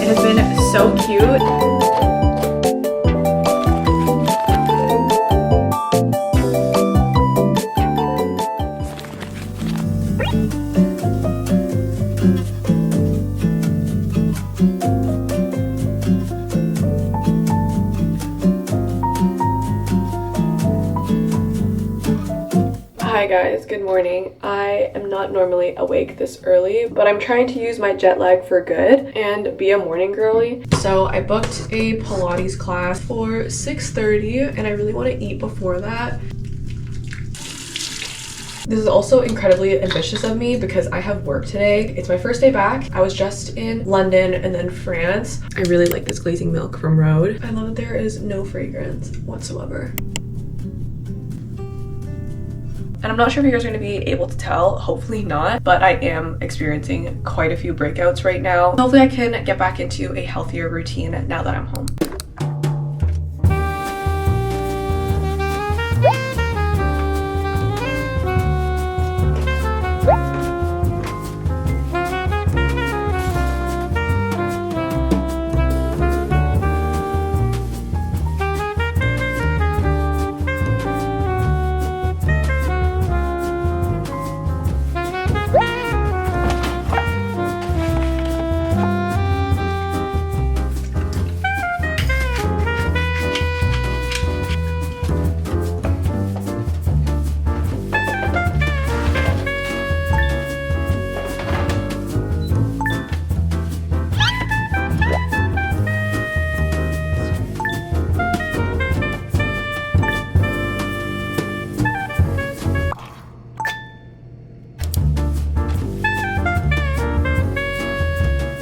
has been so cute. Hi guys, good morning. I am not normally awake this early, but I'm trying to use my jet lag for good and be a morning girly. So I booked a Pilates class for 6:30 and I really want to eat before that. This is also incredibly ambitious of me because I have work today. It's my first day back. I was just in London and then France. I really like this glazing milk from Rhode. I love that there is no fragrance whatsoever. And I'm not sure if you guys are going to be able to tell, hopefully not, but I am experiencing quite a few breakouts right now. Hopefully I can get back into a healthier routine now that I'm home.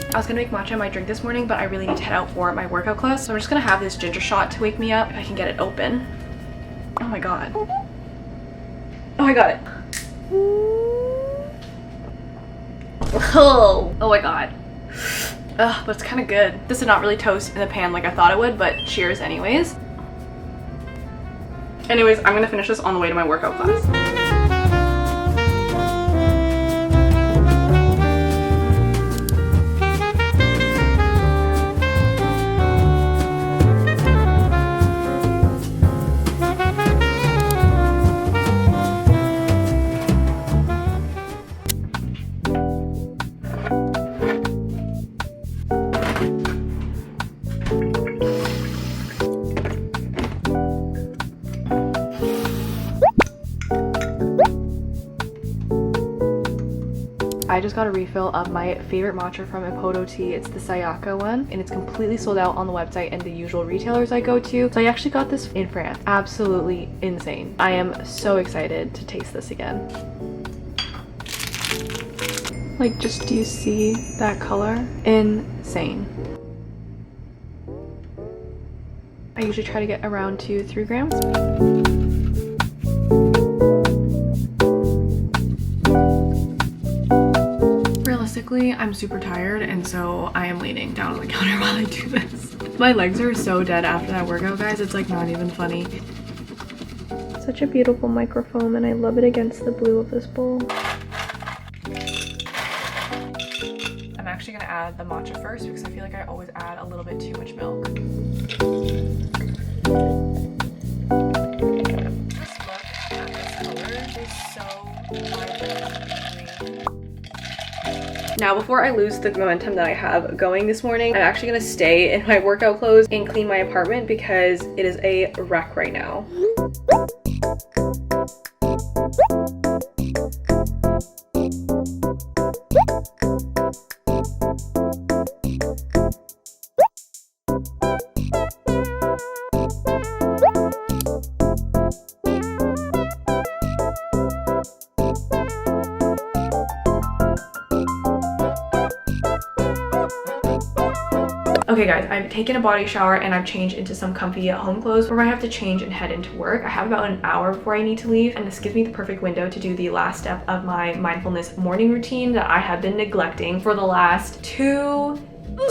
I was gonna make matcha my drink this morning, but I really need to head out for my workout class. So I'm just gonna have this ginger shot to wake me up if I can get it open. Oh my god. Oh, I got it. Oh my god. Ugh, but it's kind of good. This did not really toast in the pan like I thought it would, but cheers anyways. Anyways, I'm gonna finish this on the way to my workout class. I just got a refill of my favorite matcha from Epoto Tea. It's the Sayaka one, and it's completely sold out on the website and the usual retailers I go to. So I actually got this in France. Absolutely insane. I am so excited to taste this again. Like, just do you see that color? Insane. I usually try to get around to 3 grams. Realistically, I'm super tired, and so I am leaning down on the counter while I do this. My legs are so dead after that workout, guys. It's like not even funny. Such a beautiful microfoam, and I love it against the blue of this bowl. I'm actually gonna add the matcha first because I feel like I always add a little bit too much milk. Just look at this color. It is so vibrant and green. Now, before I lose the momentum that I have going this morning, I'm actually gonna stay in my workout clothes and clean my apartment because it is a wreck right now. Okay guys, I've taken a body shower and I've changed into some comfy home clothes where I have to change and head into work. I have about an hour before I need to leave, and this gives me the perfect window to do the last step of my mindfulness morning routine that I have been neglecting for the last 2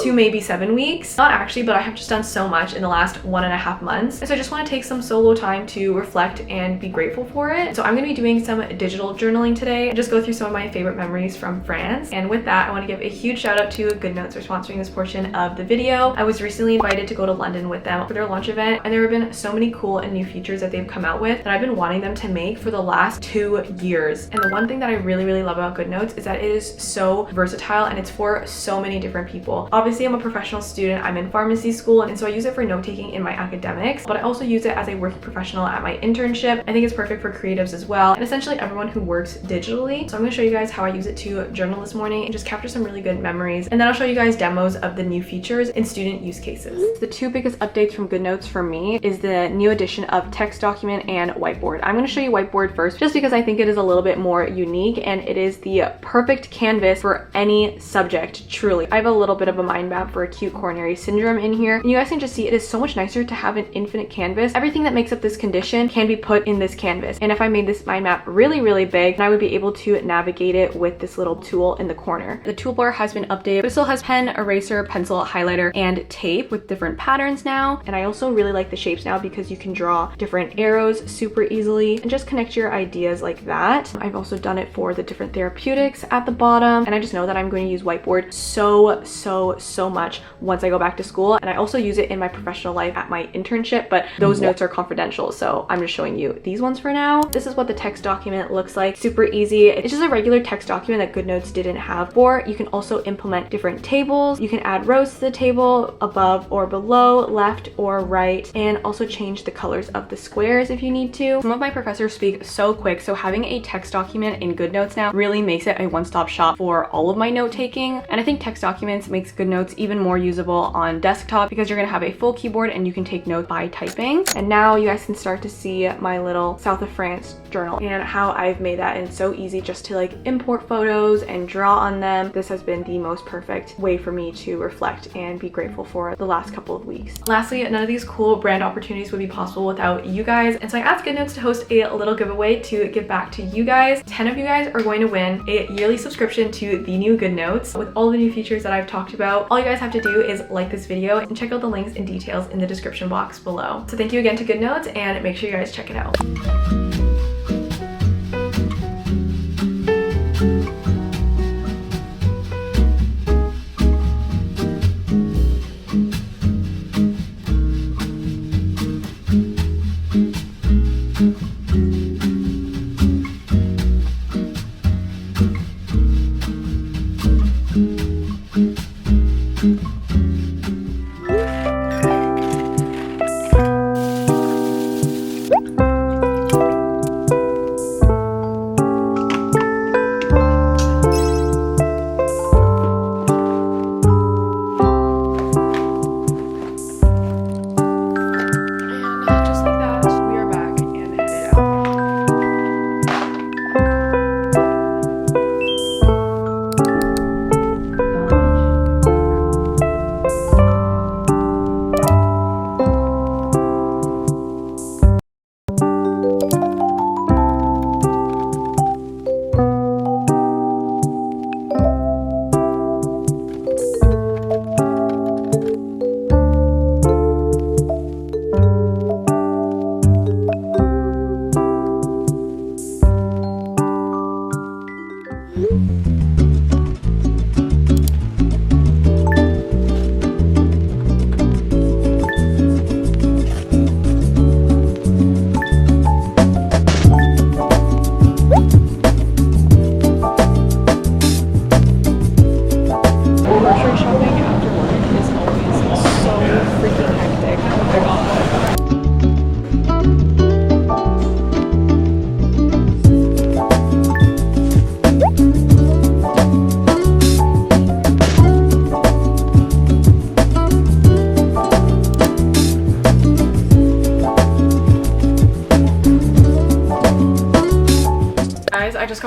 to maybe 7 weeks. Not actually, but I have just done so much in the last 1.5 months. And so I just want to take some solo time to reflect and be grateful for it. So I'm going to be doing some digital journaling today and just go through some of my favorite memories from France. And with that, I want to give a huge shout out to Goodnotes for sponsoring this portion of the video. I was recently invited to go to London with them for their launch event, and there have been so many cool and new features that they've come out with that I've been wanting them to make for the last 2 years. And the one thing that I really love about Goodnotes is that it is so versatile and it's for so many different people. Obviously, I'm a professional student. I'm in pharmacy school, and so I use it for note-taking in my academics, but I also use it as a working professional at my internship. I think it's perfect for creatives as well, and essentially everyone who works digitally. So I'm going to show you guys how I use it to journal this morning and just capture some really good memories. And then I'll show you guys demos of the new features in student use cases. The 2 biggest updates from Goodnotes for me is the new addition of text document and whiteboard. I'm going to show you whiteboard first just because I think it is a little bit more unique, and it is the perfect canvas for any subject, truly. I have a little bit of a mind map for acute coronary syndrome in here, and you guys can just see it is so much nicer to have an infinite canvas. Everything that makes up this condition can be put in this canvas, and if I made this mind map really big, then I would be able to navigate it with this little tool in the corner. The toolbar has been updated, but it still has pen, eraser, pencil, highlighter, and tape with different patterns now. And I also really like the shapes now because you can draw different arrows super easily and just connect your ideas like that. I've also done it for the different therapeutics at the bottom, and I just know that I'm going to use whiteboard so much once I go back to school. And I also use it in my professional life at my internship, but those notes are confidential, so I'm just showing you these ones for now. This is what the text document looks like. Super easy. It's just a regular text document that Goodnotes didn't have before. You can also implement different tables. You can add rows to the table, above or below, left or right, and also change the colors of the squares if you need to. Some of my professors speak so quick, so having a text document in Goodnotes now really makes it a one-stop shop for all of my note taking. And I think text documents makes Goodnotes even more usable on desktop because you're gonna have a full keyboard and you can take notes by typing. And now you guys can start to see my little South of France journal and how I've made that, and it's so easy just to like import photos and draw on them. This has been the most perfect way for me to reflect and be grateful for the last couple of weeks. Lastly, none of these cool brand opportunities would be possible without you guys, and so I asked Goodnotes to host a little giveaway to give back to you guys. 10 of you guys are going to win a yearly subscription to the new Goodnotes with all the new features that I've talked about. All you guys have to do is like this video and check out the links and details in the description box below. So thank you again to Goodnotes, and make sure you guys check it out.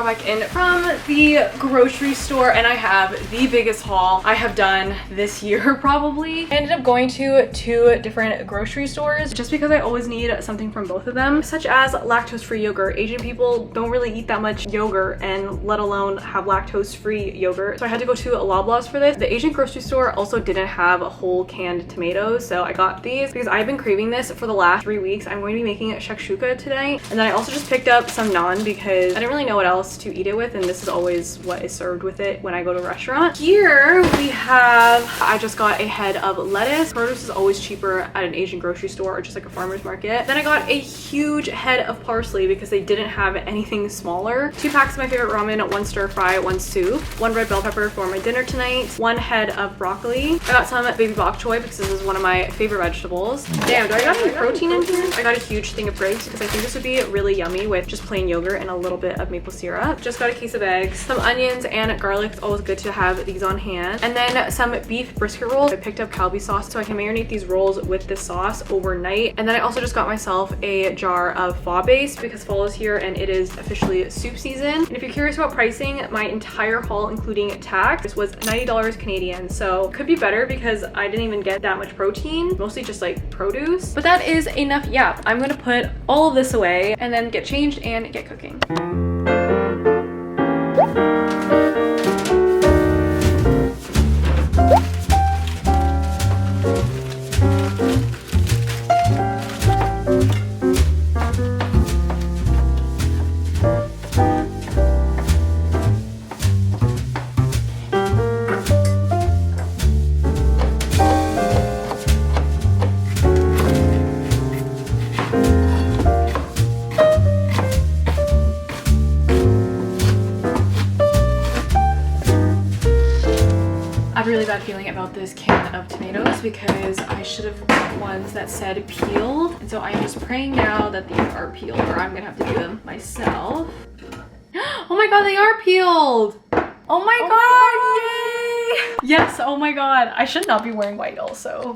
back in from the grocery store and I have the biggest haul I have done this year probably. I ended up going to 2 different grocery stores just because I always need something from both of them, such as lactose-free yogurt. Asian people don't really eat that much yogurt and let alone have lactose-free yogurt. So I had to go to a Loblaws for this. The Asian grocery store also didn't have whole canned tomatoes, so I got these because I've been craving this for the last 3 weeks. I'm going to be making shakshuka today. And then I also just picked up some naan because I didn't really know what else to eat it with, and this is always what is served with it when I go to a restaurant. Here we have, I just got a head of lettuce. Produce is always cheaper at an Asian grocery store or just like a farmer's market. Then I got a huge head of parsley because they didn't have anything smaller. 2 packs of my favorite ramen, 1 stir fry, 1 soup, 1 red bell pepper for my dinner tonight, 1 head of broccoli. I got some baby bok choy because this is one of my favorite vegetables. Damn, do I got any protein in here? I got a huge thing of grapes because I think this would be really yummy with just plain yogurt and a little bit of maple syrup. Just got a case of eggs, some onions and garlic. It's always good to have these on hand. And then some beef brisket rolls. I picked up Calbee sauce so I can marinate these rolls with this sauce overnight. And then I also just got myself a jar of pho base because fall is here and it is officially soup season. And if you're curious about pricing, my entire haul including tax was $90 Canadian. So could be better because I didn't even get that much protein, mostly just like produce. But that is enough yap. I'm gonna put all of this away and then get changed and get cooking. Really bad feeling about this can of tomatoes because I should have got ones that said peeled, and so I am just praying now that these are peeled or I'm gonna have to do them myself. Oh my god, they are peeled! Oh my god, yay! Yes, oh my god, I should not be wearing white also.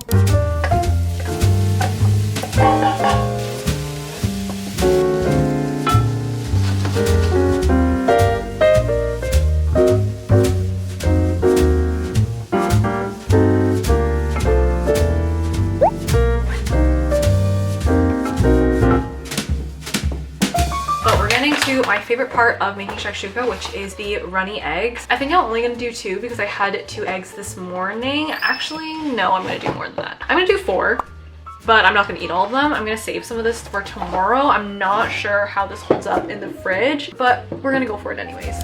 My favorite part of making shakshuka, which is the runny eggs. I think I'm only gonna do 2 because I had 2 eggs this morning. Actually, no, I'm gonna do more than that. I'm gonna do 4, but I'm not gonna eat all of them. I'm gonna save some of this for tomorrow. I'm not sure how this holds up in the fridge, but we're gonna go for it anyways.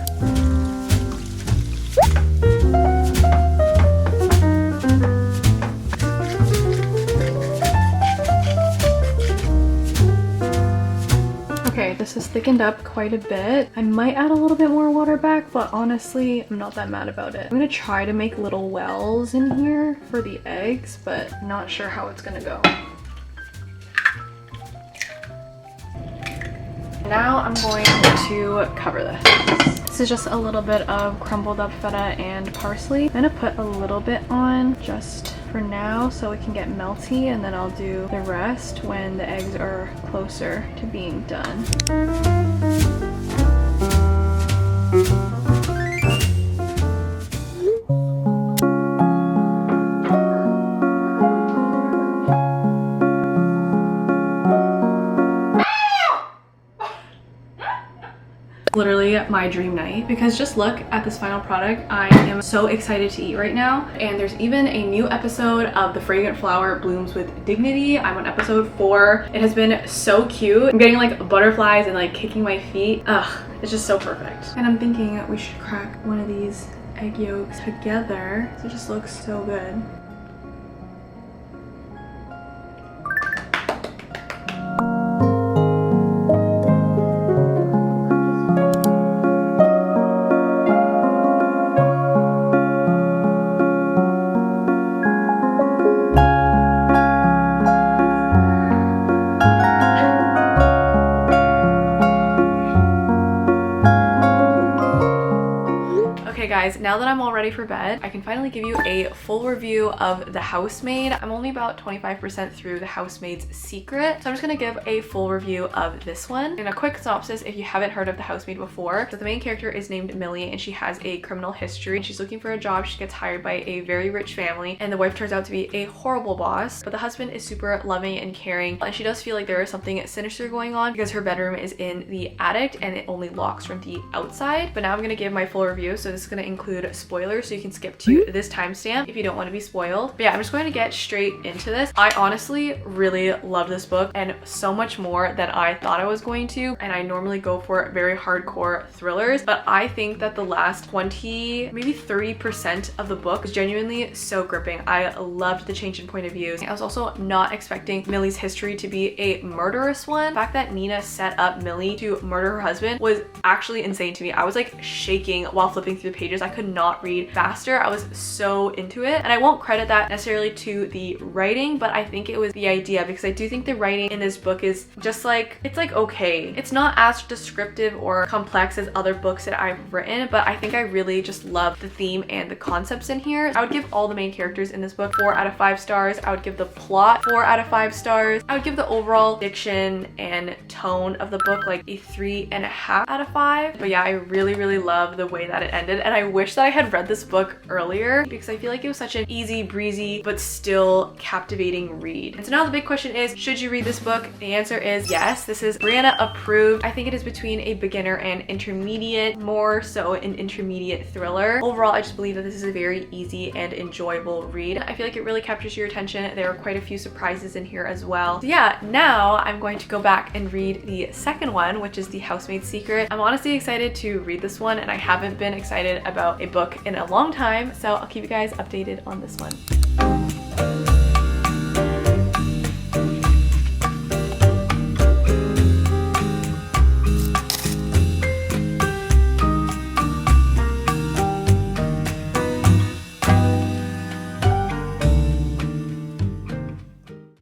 Okay, this is thickened up quite a bit. I might add a little bit more water back, but honestly, I'm not that mad about it. I'm gonna try to make little wells in here for the eggs, but not sure how it's gonna go. Now I'm going to cover this. This is just a little bit of crumbled up feta and parsley. I'm gonna put a little bit on just for now so it can get melty, and then I'll do the rest when the eggs are closer to being done. Literally my dream night because just look at this final product. I am so excited to eat right now, and there's even a new episode of The Fragrant Flower Blooms with Dignity. I'm on episode 4. It has been so cute. I'm getting like butterflies and like kicking my feet. Ugh, it's just so perfect. And I'm thinking we should crack one of these egg yolks together. It just looks so good. guys, now that I'm all ready for bed, I can finally give you a full review of The Housemaid. I'm only about 25% through The Housemaid's Secret, so I'm just gonna give a full review of this one. And a quick synopsis if you haven't heard of The Housemaid before. So the main character is named Millie, and she has a criminal history. She's looking for a job. She gets hired by a very rich family, and the wife turns out to be a horrible boss, but the husband is super loving and caring, and she does feel like there is something sinister going on because her bedroom is in the attic and it only locks from the outside. But now I'm gonna give my full review, so this is gonna include spoilers, so you can skip to this timestamp if you don't want to be spoiled. But yeah, I'm just going to get straight into this. I honestly really love this book, and so much more than I thought I was going to. And I normally go for very hardcore thrillers, but I think that the last 20, maybe 30% of the book was genuinely so gripping. I loved the change in point of view. I was also not expecting Millie's history to be a murderous one. The fact that Nina set up Millie to murder her husband was actually insane to me. I was like shaking while flipping through the pages. I could not read faster. I was so into it, and I won't credit that necessarily to the writing, but I think it was the idea, because I do think the writing in this book is just like, it's like okay. It's not as descriptive or complex as other books that I've written, but I think I really just love the theme and the concepts in here. I would give all the main characters in this book 4 out of 5 stars. I would give the plot 4 out of 5 stars. I would give the overall diction and tone of the book like a 3.5 out of 5. But yeah, I really love the way that it ended, and I wish that I had read this book earlier because I feel like it was such an easy breezy but still captivating read. And so now the big question is, should you read this book? The answer is yes. This is Breanna approved. I think it is between a beginner and intermediate, more so an intermediate thriller. Overall, I just believe that this is a very easy and enjoyable read. I feel like it really captures your attention. There are quite a few surprises in here as well. So yeah, now I'm going to go back and read the second one, which is The Housemaid's Secret. I'm honestly excited to read this one, and I haven't been excited about a book in a long time, so I'll keep you guys updated on this one.